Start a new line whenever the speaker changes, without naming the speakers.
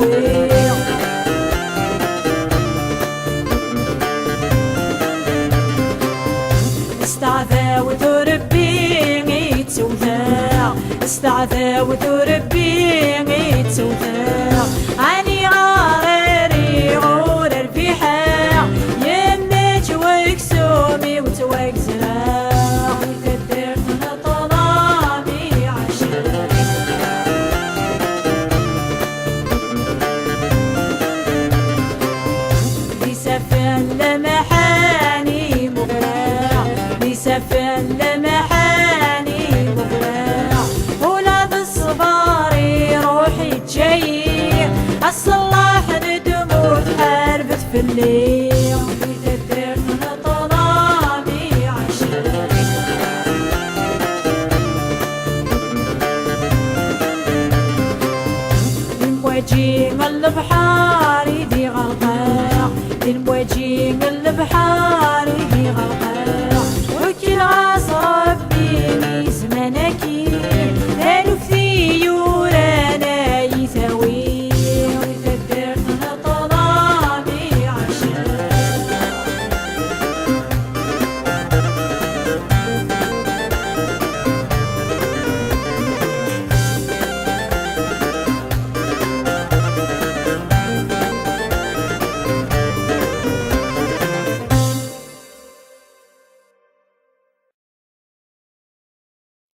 خويا. استعذاوت ربي يتوثا، استعذاوت ربي يتوثا، عني غارري غور الفيحة يمك وكسومي وتوكزرا كدرتنا طلامي عشري. بسفن لمحاني مغرى، بسفن لمحاني مغرى، ولا بالصباري روحي تجي الصلاح ندموت حاربت في الليل.